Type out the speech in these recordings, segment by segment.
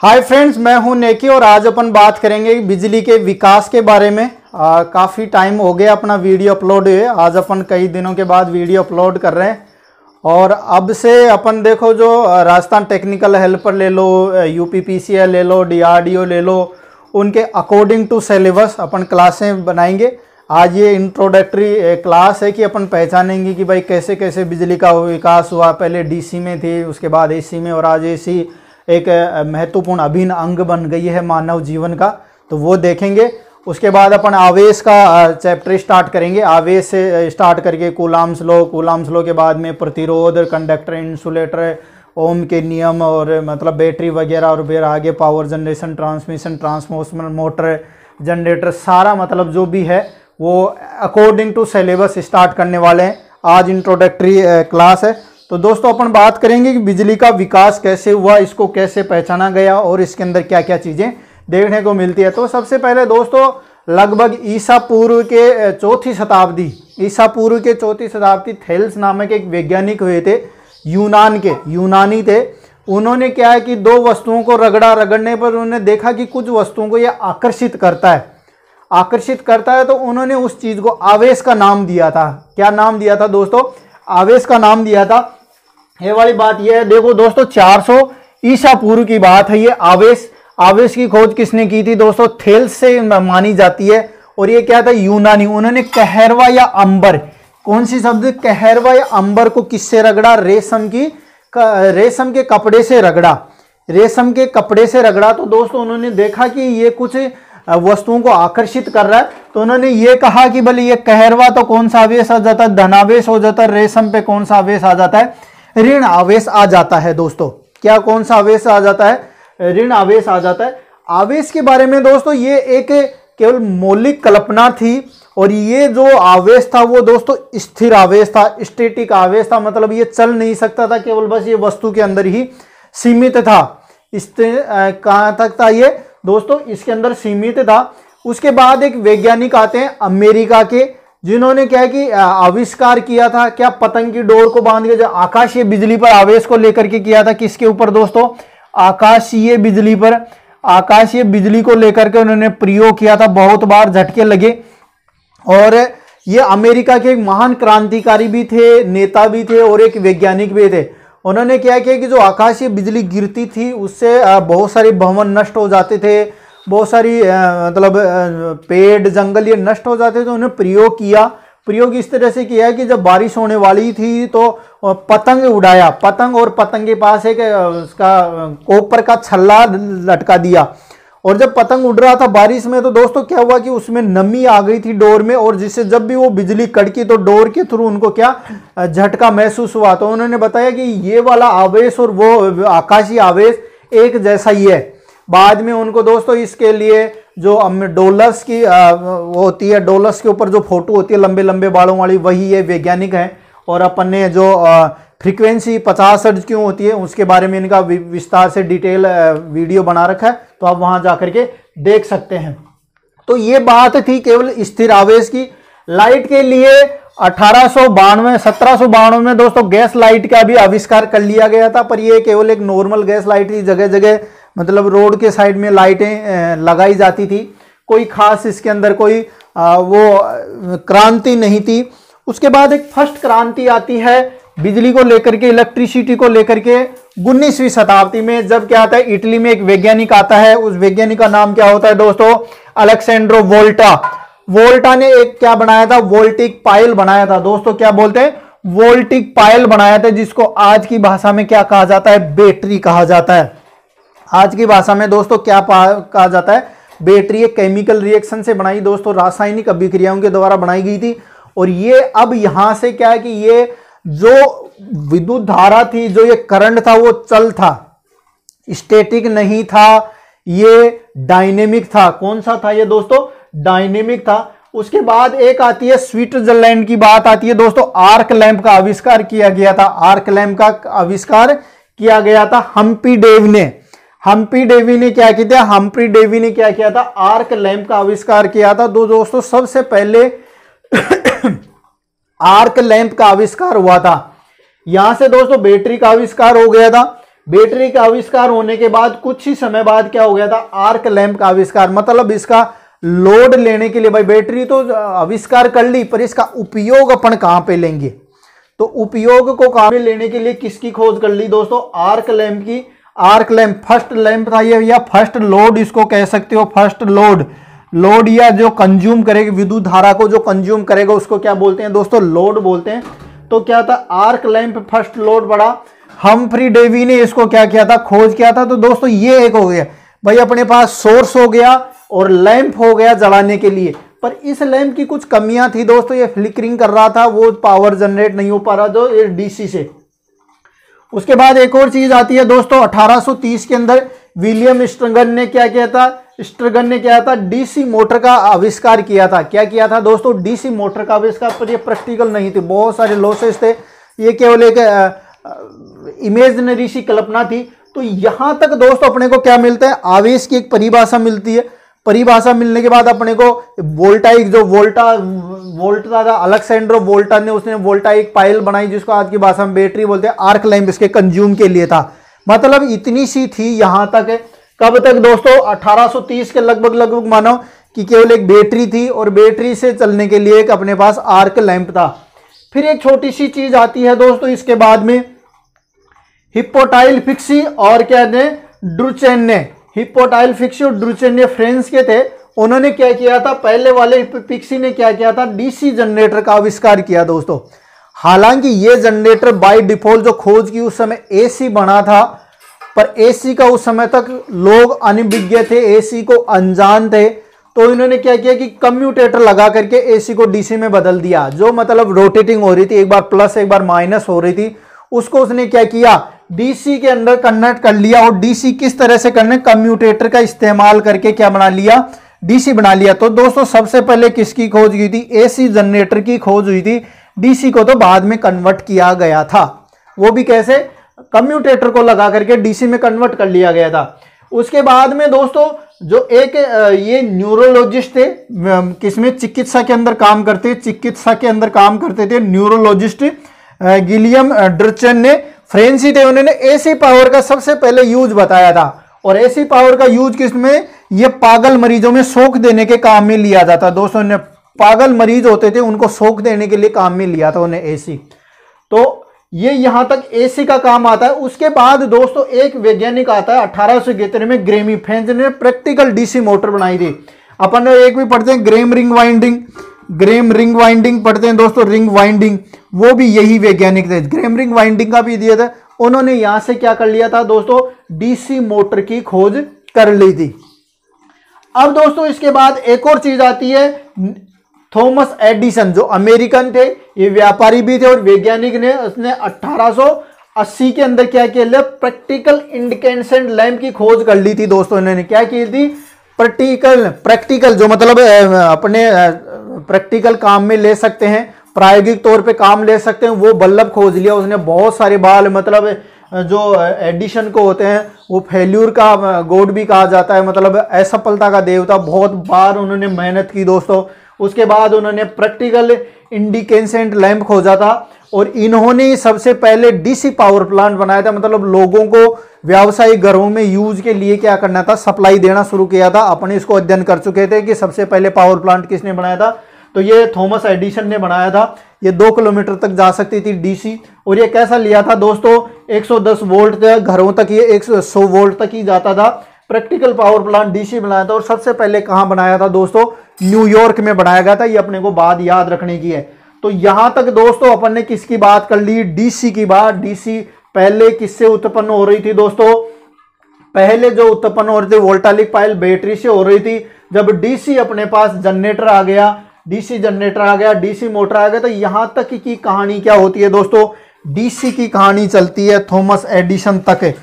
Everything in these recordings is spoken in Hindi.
हाय फ्रेंड्स, मैं हूं नेकी और आज अपन बात करेंगे बिजली के विकास के बारे में। काफ़ी टाइम हो गया अपना वीडियो अपलोड हुए। आज अपन कई दिनों के बाद वीडियो अपलोड कर रहे हैं और अब से अपन देखो जो राजस्थान टेक्निकल हेल्पर ले लो, यूपीपीसीएल ले लो, डीआरडीओ ले लो, उनके अकॉर्डिंग टू सिलेबस अपन क्लासें बनाएंगे। आज ये इंट्रोडक्टरी क्लास है कि अपन पहचानेंगे कि भाई कैसे कैसे बिजली का विकास हुआ। पहले डीसी में थी, उसके बाद एसी में, और आज एसी एक महत्वपूर्ण अभिन्न अंग बन गई है मानव जीवन का, तो वो देखेंगे। उसके बाद अपन आवेश का चैप्टर स्टार्ट करेंगे। आवेश से स्टार्ट करके कूलाम्स लॉ के बाद में प्रतिरोध, कंडक्टर, इंसुलेटर, ओम के नियम और मतलब बैटरी वगैरह, और फिर आगे power generation, transmission, transformer, motor, generator, सारा मतलब जो भी है वो अकॉर्डिंग टू सिलेबस स्टार्ट करने वाले हैं। आज इंट्रोडक्टरी क्लास है। तो दोस्तों अपन बात करेंगे कि बिजली का विकास कैसे हुआ, इसको कैसे पहचाना गया और इसके अंदर क्या क्या चीज़ें देखने को मिलती है। तो सबसे पहले दोस्तों लगभग ईसा पूर्व के चौथी शताब्दी थेल्स नामक एक वैज्ञानिक हुए थे, यूनानी थे। उन्होंने क्या है कि दो वस्तुओं को रगड़ने पर उन्होंने देखा कि कुछ वस्तुओं को यह आकर्षित करता है, तो उन्होंने उस चीज़ को आवेश का नाम दिया था। क्या नाम दिया था दोस्तों? आवेश का नाम दिया था। ये वाली बात ये है, देखो दोस्तों 400 ईसा पूर्व की बात है। ये आवेश की खोज किसने की थी दोस्तों? थेल्स से मानी जाती है। और ये क्या था? यूनानी। उन्होंने कहरवा या अंबर, कौन सी शब्द? कहरवा या अंबर को किससे रगड़ा? रेशम के कपड़े से रगड़ा। तो दोस्तों उन्होंने देखा कि ये कुछ वस्तुओं को आकर्षित कर रहा है, तो उन्होंने ये कहा कि भले ये कहरवा तो कौन सा आवेश आ जाता है? धनावेश हो जाता है। रेशम पे कौन सा आवेश आ जाता है? ऋण आवेश आ जाता है दोस्तों। क्या कौन सा आवेश आ जाता है? ऋण आवेश आ जाता है। आवेश के बारे में दोस्तों ये एक केवल मौलिक कल्पना थी, और ये जो आवेश था वो दोस्तों स्थिर आवेश था, स्टैटिक आवेश था। मतलब ये चल नहीं सकता था, केवल बस ये वस्तु के अंदर ही सीमित था। कहाँ तक था ये दोस्तों? इसके अंदर सीमित था। उसके बाद एक वैज्ञानिक आते हैं अमेरिका के, जिन्होंने क्या कि आविष्कार किया था, क्या पतंग की डोर को बांध के जो आकाशीय बिजली पर आवेश को लेकर के किया था। किसके ऊपर दोस्तों? आकाशीय बिजली को लेकर के उन्होंने प्रयोग किया था। बहुत बार झटके लगे। और ये अमेरिका के एक महान क्रांतिकारी भी थे, नेता भी थे और एक वैज्ञानिक भी थे। उन्होंने क्या किया कि जो आकाशीय बिजली गिरती थी उससे बहुत सारे भवन नष्ट हो जाते थे, बहुत सारी मतलब पेड़ जंगल ये नष्ट हो जाते थे। तो उन्होंने प्रयोग इस तरह से किया कि जब बारिश होने वाली थी तो पतंग उड़ाया, और पतंग के पास एक उसका कॉपर का छल्ला लटका दिया। और जब पतंग उड़ रहा था बारिश में, तो दोस्तों क्या हुआ कि उसमें नमी आ गई थी डोर में, और जिससे जब भी वो बिजली कड़की तो डोर के थ्रू उनको क्या झटका महसूस हुआ। तो उन्होंने बताया कि ये वाला आवेश और वो आकाशीय आवेश एक जैसा ही है। बाद में उनको दोस्तों इसके लिए जो डोलस की वो होती है, डोलस के ऊपर जो फोटो होती है लंबे लंबे बालों वाली, वही ये वैज्ञानिक है। और अपन ने जो फ्रीक्वेंसी 50 हर्ट्ज क्यों होती है उसके बारे में इनका विस्तार से डिटेल वीडियो बना रखा है, तो आप वहां जाकर के देख सकते हैं। तो ये बात थी केवल स्थिर आवेश की। लाइट के लिए 1792 में दोस्तों गैस लाइट का भी आविष्कार कर लिया गया था, पर ये केवल एक नॉर्मल गैस लाइट थी। जगह जगह मतलब रोड के साइड में लाइटें लगाई जाती थी। कोई खास इसके अंदर कोई वो क्रांति नहीं थी। उसके बाद एक फर्स्ट क्रांति आती है बिजली को लेकर के, इलेक्ट्रिसिटी को लेकर के 19वीं शताब्दी में। जब क्या आता है, इटली में एक वैज्ञानिक आता है। उस वैज्ञानिक का नाम क्या होता है दोस्तों? अलेक्सेंड्रो वोल्टा ने एक क्या बनाया था? वोल्टिक पाइल बनाया था दोस्तों। क्या बोलते हैं? वोल्टिक पाइल बनाया था, जिसको आज की भाषा में क्या कहा जाता है? बैटरी कहा जाता है। आज की भाषा में दोस्तों क्या कहा जाता है? बैटरी। एक केमिकल रिएक्शन से बनाई दोस्तों, रासायनिक अभिक्रियाओं के द्वारा बनाई गई थी। और ये अब यहां से क्या है कि ये जो विद्युत धारा थी, जो ये करंट था, वो चल था, स्टैटिक नहीं था, ये डायनेमिक था। कौन सा था ये दोस्तों? डायनेमिक था। उसके बाद एक आती है स्विट्जरलैंड की बात आती है दोस्तों। आर्क लैंप का आविष्कार किया गया था। हम्पी डेवी ने क्या किया था? आर्क लैंप का आविष्कार किया था। दोस्तों सबसे पहले आर्क लैंप का आविष्कार हुआ था। यहां से दोस्तों बैटरी का आविष्कार हो गया था। बैटरी का आविष्कार होने के बाद कुछ ही समय बाद क्या हो गया था, आर्क लैंप का आविष्कार। मतलब इसका लोड लेने के लिए, भाई बैटरी तो आविष्कार कर ली, पर इसका उपयोग अपन कहां पे लेंगे, तो उपयोग को कहां पे लेने के लिए किसकी खोज कर ली दोस्तों, आर्क लैंप की। आर्क लैंप फर्स्ट लैंप था ये, या फर्स्ट लोड इसको कह सकते हो, फर्स्ट लोड या जो कंज्यूम करेगा विद्युत धारा को, जो कंज्यूम करेगा उसको क्या बोलते हैं दोस्तों, लोड बोलते हैं। तो क्या था, आर्क लैंप फर्स्ट लोड बड़ा। हम्फ्री डेवी ने इसको क्या किया था, खोज किया था। तो दोस्तों ये एक हो गया भाई, अपने पास सोर्स हो गया और लैंप हो गया जलाने के लिए। पर इस लैंप की कुछ कमियां थी दोस्तों, ये फ्लिकरिंग कर रहा था, वो पावर जनरेट नहीं हो पा रहा जो ये डीसी से। उसके बाद एक और चीज आती है दोस्तों, 1830 के अंदर विलियम स्ट्रगन ने क्या किया था, डीसी मोटर का आविष्कार किया था। क्या किया था दोस्तों, डीसी मोटर का आविष्कार। पर ये प्रैक्टिकल नहीं थे, बहुत सारे लॉसेस थे, ये केवल एक इमेजिनरी सी कल्पना थी। तो यहां तक दोस्तों अपने को क्या मिलता है, आवेश की एक परिभाषा मिलती है। परिभाषा मिलने के बाद अपने को वोल्टाइक, जो वोल्टा था, अलेक्जेंड्रो वोल्टा ने, उसने वोल्टाइक पायल बनाई, जिसको आज की भाषा में बैटरी बोलते हैं। आर्क लैंप इसके कंज्यूम के लिए था। मतलब इतनी सी थी यहां तक। कब तक दोस्तों, 1830 के लगभग मानो कि केवल एक बैटरी थी, और बैटरी से चलने के लिए एक अपने पास आर्क लैंप था। फिर एक छोटी सी चीज आती है दोस्तों इसके बाद में, हिप्पोटाइल फिक्सी और क्या ने, ड्रूचेन ने। हिप्पोटाइल फिक्सी और ड्रूचेन ने फ्रांस के थे। उन्होंने क्या किया था, पहले वाले फिक्सी ने क्या किया था, डीसी जनरेटर का आविष्कार किया दोस्तों। हालांकि ये जनरेटर बाय डिफॉल्ट जो खोज की उस समय एसी बना था, पर एसी का उस समय तक लोग अनभिज्ञ थे, एसी को अनजान थे। तो इन्होंने क्या किया कि कम्यूटेटर लगा करके एसी को डीसी में बदल दिया। जो मतलब रोटेटिंग हो रही थी, एक बार प्लस एक बार माइनस हो रही थी, उसको उसने क्या किया, डीसी के अंदर कन्वर्ट कर लिया। और डीसी किस तरह से करने, कम्यूटेटर का इस्तेमाल करके क्या बना लिया, डीसी बना लिया। तो दोस्तों सबसे पहले किसकी खोज हुई थी, एसी जनरेटर की खोज हुई थी। डीसी को तो बाद में कन्वर्ट किया गया था, वो भी कैसे, कम्यूटेटर को लगा करके डीसी में कन्वर्ट कर लिया गया था। उसके बाद में दोस्तों जो एक ये न्यूरोलॉजिस्ट थे, किसमें, चिकित्सा के अंदर काम करते थे न्यूरोलॉजिस्ट गिलियम ड्रचन ने, फ्रेंसी थे। उन्होंने एसी पावर का सबसे पहले यूज बताया था। और एसी पावर का यूज किसमें, ये पागल मरीजों में शॉक देने के काम में लिया जाता। दोस्तों ने पागल मरीज होते थे, उनको शॉक देने के लिए काम में लिया था उन्हें एसी। तो ये यहां तक एसी का काम आता है। उसके बाद दोस्तों एक वैज्ञानिक आता है 1871 में, ग्रेमी फ्रेंच ने प्रैक्टिकल डीसी मोटर बनाई थी। अपन एक भी पढ़ते हैं ग्रेम रिंग वाइंडिंग पढ़ते हैं दोस्तों, रिंग वाइंडिंग, वो भी यही वैज्ञानिक थे। ग्रेम रिंग वाइंडिंग का भी दिया था। उन्होंने यहां से क्या कर लिया था दोस्तों, डीसी मोटर की खोज कर ली थी। अब दोस्तों इसके बाद एक और चीज आती है, थॉमस एडिसन, जो अमेरिकन थे, ये व्यापारी भी थे और वैज्ञानिक ने, उसने 1880 के अंदर क्या किया, प्रैक्टिकल इंडिकेशन लैंप की खोज कर ली थी दोस्तों। इन्होंने क्या की थी, प्रैक्टिकल जो मतलब अपने प्रैक्टिकल काम में ले सकते हैं, प्रायोगिक तौर पे काम ले सकते हैं, वो बल्ब खोज लिया उसने। बहुत सारे बाल, मतलब जो एडिशन को होते हैं वो फेल्यूर का गॉड भी कहा जाता है, मतलब असफलता का देवता। बहुत बार उन्होंने मेहनत की दोस्तों। उसके बाद उन्होंने प्रैक्टिकल इंडिकेशन लैंप खोजा था, और इन्होंने सबसे पहले डीसी पावर प्लांट बनाया था। मतलब लोगों को व्यावसायिक घरों में यूज के लिए क्या करना था, सप्लाई देना शुरू किया था। अपने इसको अध्ययन कर चुके थे कि सबसे पहले पावर प्लांट किसने बनाया था, तो ये थॉमस एडिसन ने बनाया था। ये 2 किलोमीटर तक जा सकती थी डीसी। और ये कैसा लिया था दोस्तों, 110 वोल्ट घरों तक, ये 100 वोल्ट तक ही जाता था। प्रैक्टिकल पावर प्लांट डीसी बनाया था। और सबसे पहले कहां बनाया था दोस्तों, न्यूयॉर्क में बनाया गया था। ये अपने को बात याद रखने की है। तो यहां तक दोस्तों अपन ने किसकी बात कर ली, डीसी की बात। डीसी पहले किससे उत्पन्न हो रही थी दोस्तों, पहले जो उत्पन्न हो रही थी वोल्टाइक पायल बैटरी से हो रही थी। जब डीसी अपने पास जनरेटर आ गया, डीसी मोटर आ गया, तो यहां तक की कहानी क्या होती है दोस्तों, डीसी की कहानी चलती है थॉमस एडिसन तक।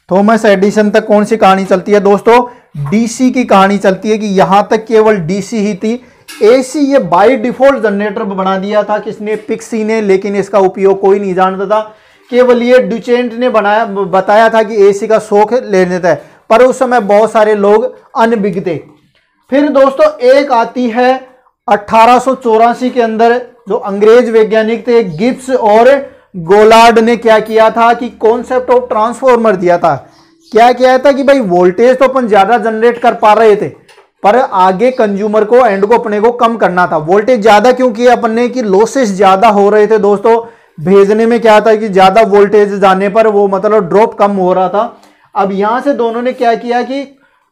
थॉमस एडिसन तक कौन सी कहानी चलती है दोस्तों, डीसी की कहानी चलती है। कि यहां तक केवल डीसी ही थी। एसी ये बाय डिफॉल्ट जनरेटर बना दिया था किसने, पिक्सी ने, लेकिन इसका उपयोग कोई नहीं जानता था। केवल ये ड्यूचेंट ने बताया था कि एसी का शौक ले लेता है, पर उस समय बहुत सारे लोग अनभिज्ञ थे। फिर दोस्तों एक आती है 1884 के अंदर, जो अंग्रेज वैज्ञानिक थे गिब्स और गोलार्ड ने क्या किया था कि कॉन्सेप्ट ऑफ ट्रांसफॉर्मर दिया था। क्या किया था कि भाई वोल्टेज तो अपन ज्यादा जनरेट कर पा रहे थे, पर आगे कंज्यूमर को, एंड को, अपने को कम करना था। वोल्टेज ज्यादा क्यों किया अपन ने कि लॉसेस ज्यादा हो रहे थे दोस्तों, भेजने में क्या था कि ज्यादा वोल्टेज जाने पर वो मतलब ड्रॉप कम हो रहा था। अब यहां से दोनों ने क्या किया कि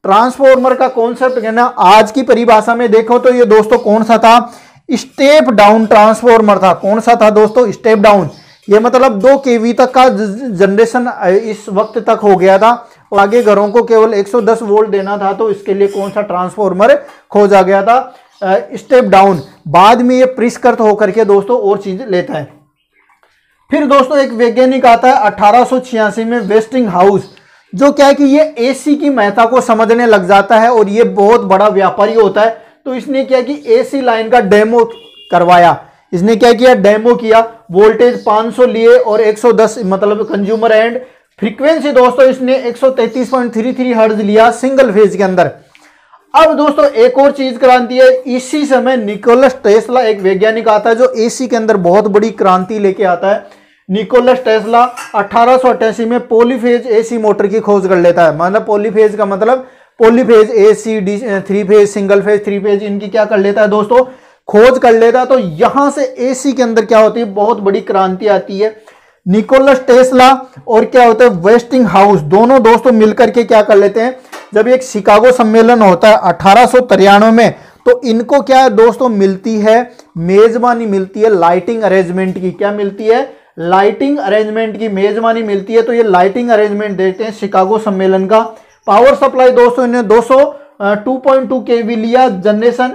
ट्रांसफॉर्मर का कॉन्सेप्ट कहना, आज की परिभाषा में देखो तो ये दोस्तों कौन सा था, स्टेप डाउन ट्रांसफॉर्मर था। कौन सा था दोस्तों, स्टेप डाउन। ये मतलब 2 kV तक का जनरेशन इस वक्त तक हो गया था और आगे घरों को केवल 110 वोल्ट देना था, तो इसके लिए कौन सा ट्रांसफॉर्मर खोजा गया था, स्टेप डाउन। बाद में ये परिष्कृत होकर के दोस्तों और चीज लेता है। फिर दोस्तों एक वैज्ञानिक आता है 1886 में, वेस्टिंग हाउस, जो क्या है कि ये एसी की महत्ता को समझने लग जाता है और ये बहुत बड़ा व्यापारी होता है। तो इसने क्या कि एसी लाइन का डेमो करवाया। इसने क्या किया, डेमो किया, वोल्टेज 500 लिए और 110 मतलब कंज्यूमर एंड, फ्रीक्वेंसी दोस्तों इसने 133.33 हर्ट्ज लिया सिंगल फेज के अंदर। अब दोस्तों एक और चीज क्रांति है, इसी समय निकोलस टेस्ला एक वैज्ञानिक आता है जो एसी के अंदर बहुत बड़ी क्रांति लेके आता है। निकोलस टेस्ला 1888 में पॉलीफेज एसी मोटर की खोज कर लेता है। मतलब पॉलीफेज का मतलब polyphase AC, 3 phase, single phase, 3 phase, इनकी क्या कर लेता है दोस्तों, खोज कर लेता है। तो यहां से एसी के अंदर क्या होती है, बहुत बड़ी क्रांति आती है। निकोलस टेस्ला और क्या होता है, वेस्टिंग हाउस, दोनों दोस्तों मिलकर के क्या कर लेते हैं, जब एक शिकागो सम्मेलन होता है 1893 में, तो इनको क्या दोस्तों मिलती है, मेजबानी मिलती है लाइटिंग अरेंजमेंट की। क्या मिलती है, लाइटिंग अरेंजमेंट की मेजबानी मिलती है। तो ये लाइटिंग अरेंजमेंट देते हैं शिकागो सम्मेलन का। पावर सप्लाई दोस्तों इन्हें 202 kV लिया, जनरेशन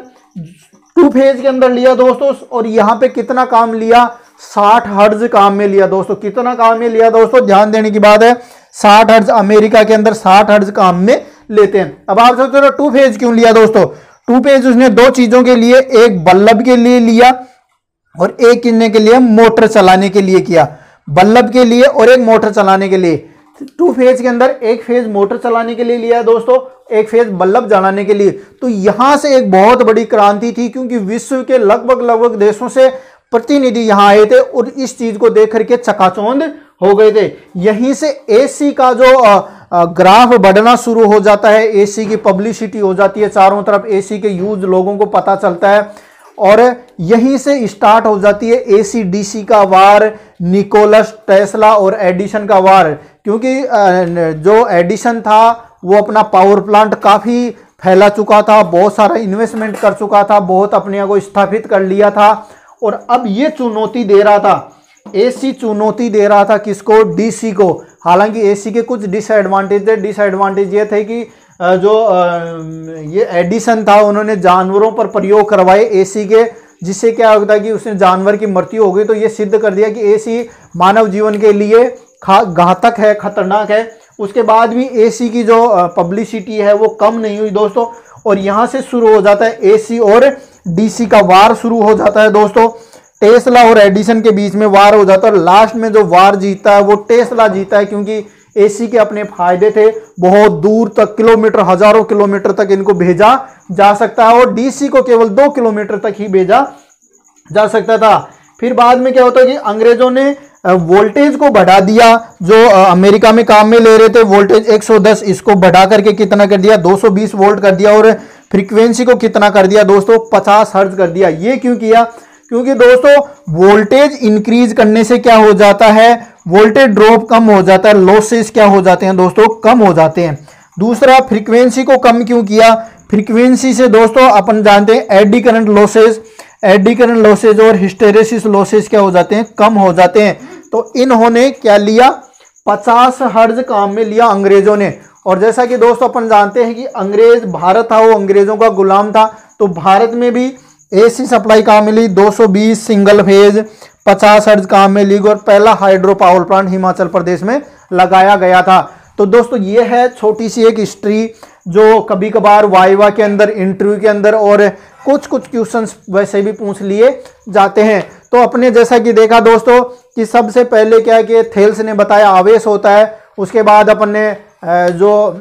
2 फेज के अंदर लिया दोस्तों। और यहां पे कितना काम लिया, 60 हर्ट्ज काम में लिया दोस्तों। कितना काम में लिया दोस्तों, ध्यान देने की बात है, 60 हर्ट्ज। अमेरिका के अंदर 60 हर्ट्ज काम में लेते हैं। अब आप सोचते हो 2 फेज क्यों लिया दोस्तों, 2 फेज उसने 2 चीजों के लिए, एक बल्ब के लिए लिया और एक किन्ने के लिए, मोटर चलाने के लिए किया। बल्ब के लिए और एक मोटर चलाने के लिए। 2 फेज के अंदर एक फेज मोटर चलाने के लिए लिया दोस्तों, एक फेज बल्ब जलाने के लिए। तो यहां से एक बहुत बड़ी क्रांति थी, क्योंकि विश्व के लगभग देशों से प्रतिनिधि यहां आए थे और इस चीज को देख करके चकाचौंध हो गए थे। यहीं से एसी का जो ग्राफ बढ़ना शुरू हो जाता है, एसी की पब्लिसिटी हो जाती है, चारों तरफ एसी के यूज लोगों को पता चलता है और यहीं से स्टार्ट हो जाती है एसी डीसी का वार, निकोलस टेस्ला और एडिसन का वार। क्योंकि जो एडिसन था वो अपना पावर प्लांट काफी फैला चुका था, बहुत सारा इन्वेस्टमेंट कर चुका था, बहुत अपने को स्थापित कर लिया था और अब ये चुनौती दे रहा था, एसी चुनौती दे रहा था किसको, डीसी को। हालांकि एसी के कुछ डिसएडवांटेज थे। डिसएडवांटेज ये थे कि जो ये एडिसन था उन्होंने जानवरों पर प्रयोग करवाए एसी के, जिससे क्या होता है कि उसने जानवर की मृत्यु हो गई। तो ये सिद्ध कर दिया कि एसी मानव जीवन के लिए घातक है, खतरनाक है। उसके बाद भी एसी की जो पब्लिसिटी है वो कम नहीं हुई दोस्तों, और यहां से शुरू हो जाता है एसी और डीसी का वार शुरू हो जाता है दोस्तों। टेस्ला और एडिसन के बीच में वार हो जाता है। लास्ट में जो वार जीता है वो टेस्ला जीता है, क्योंकि एसी के अपने फायदे थे, बहुत दूर तक, किलोमीटर, हजारों किलोमीटर तक इनको भेजा जा सकता है और डीसी को केवल 2 किलोमीटर तक ही भेजा जा सकता था। फिर बाद में क्या होता है कि अंग्रेजों ने वोल्टेज को बढ़ा दिया। जो अमेरिका में काम में ले रहे थे वोल्टेज 110, इसको बढ़ा करके कितना कर दिया, 220 वोल्ट कर दिया और फ्रीक्वेंसी को कितना कर दिया दोस्तों, 50 हर्ट्ज कर दिया। ये क्यों किया, क्योंकि दोस्तों वोल्टेज इंक्रीज करने से क्या हो जाता है, वोल्टेज ड्रॉप कम हो जाता है, लॉसेस क्या हो जाते हैं दोस्तों, कम हो जाते हैं। दूसरा, फ्रीक्वेंसी को कम क्यों किया, फ्रीक्वेंसी से दोस्तों अपन जानते हैं एडी करंट लॉसेज और हिस्टेरेसिस लॉसेज क्या हो जाते हैं, कम हो जाते हैं। तो इन्होंने क्या लिया, 50 हर्ट्ज काम में लिया अंग्रेजों ने। और जैसा कि दोस्तों अपन जानते हैं कि अंग्रेज, भारत था वो अंग्रेजों का गुलाम था, तो भारत में भी एसी सप्लाई काम में ली 220 सिंगल फेज, 50 हर्ट्ज काम में ली और पहला hydro power plant Himachal Pradesh में लगाया गया था। तो दोस्तों ये है छोटी सी एक हिस्ट्री जो कभी कभार वाइवा के अंदर, इंटरव्यू के अंदर और कुछ क्वेश्चंस वैसे भी पूछ लिए जाते हैं। तो अपने जैसा कि देखा दोस्तों कि सबसे पहले क्या कि थेल्स ने बताया आवेश होता है, उसके बाद अपन ने जो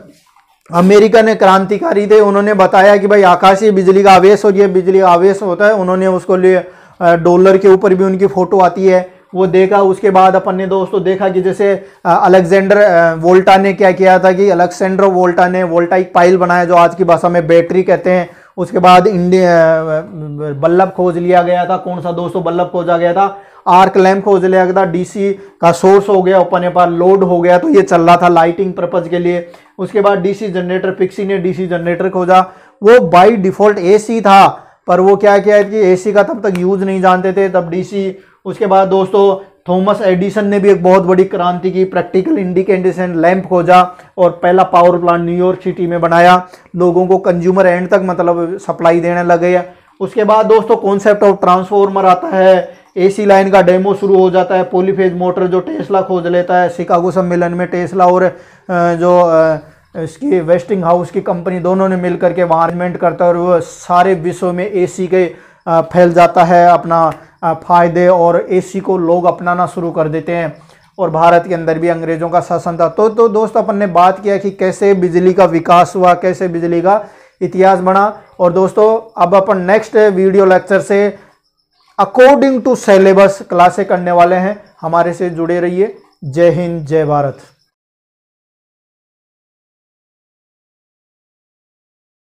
अमेरिकन क्रांतिकारी थे उन्होंने बताया कि भाई आकाशीय बिजली का आवेश और ये बिजली का आवेश होता है। उन्होंने उसको लिए डॉलर के ऊपर भी उनकी फोटो आती है, वो देखा। उसके बाद अपन ने दोस्तों देखा कि जैसे अलेक्जेंडर वोल्टा ने क्या किया था कि अलेक्जेंडर वोल्टा ने वोल्टाइक पाइल बनाया जो आज की भाषा में बैटरी कहते हैं। उसके बाद बल्ब खोज लिया गया था। कौन सा दोस्तों बल्ब खोजा गया था? आर्क लैम्प खोज लिया गया था। डीसी का सोर्स हो गया, अपने पास लोड हो गया, तो ये चल रहा था लाइटिंग पर्पज के लिए। उसके बाद डीसी जनरेटर, पिक्सी ने डीसी जनरेटर खोजा। वो बाय डिफॉल्ट एसी था, पर वो क्या किया कि एसी का तब तक यूज नहीं जानते थे, तब डीसी। उसके बाद दोस्तों थॉमस एडिसन ने भी एक बहुत बड़ी क्रांति की, प्रैक्टिकल इंडिकेशन लैंप खोजा और पहला पावर प्लांट न्यूयॉर्क सिटी में बनाया। लोगों को कंज्यूमर एंड तक मतलब सप्लाई देने लगे। उसके बाद दोस्तों कॉन्सेप्ट ऑफ ट्रांसफॉर्मर आता है, एसी लाइन का डेमो शुरू हो जाता है, पॉलीफेज मोटर जो टेस्ला खोज लेता है। शिकागो सम्मेलन में टेस्ला और जो इसकी वेस्टिंग हाउस की कंपनी दोनों ने मिलकर के वहाँ अरेंजमेंट करता है और वो सारे विश्व में एसी के फैल जाता है अपना फायदे, और एसी को लोग अपनाना शुरू कर देते हैं। और भारत के अंदर भी अंग्रेजों का शासन था। तो दोस्त अपन ने बात किया कि कैसे बिजली का विकास हुआ, कैसे बिजली का इतिहास बना। और दोस्तों अब अपन नेक्स्ट वीडियो लेक्चर से अकॉर्डिंग टू सिलेबस क्लासें करने वाले हैं। हमारे से जुड़े रहिए। जय हिंद, जय भारत।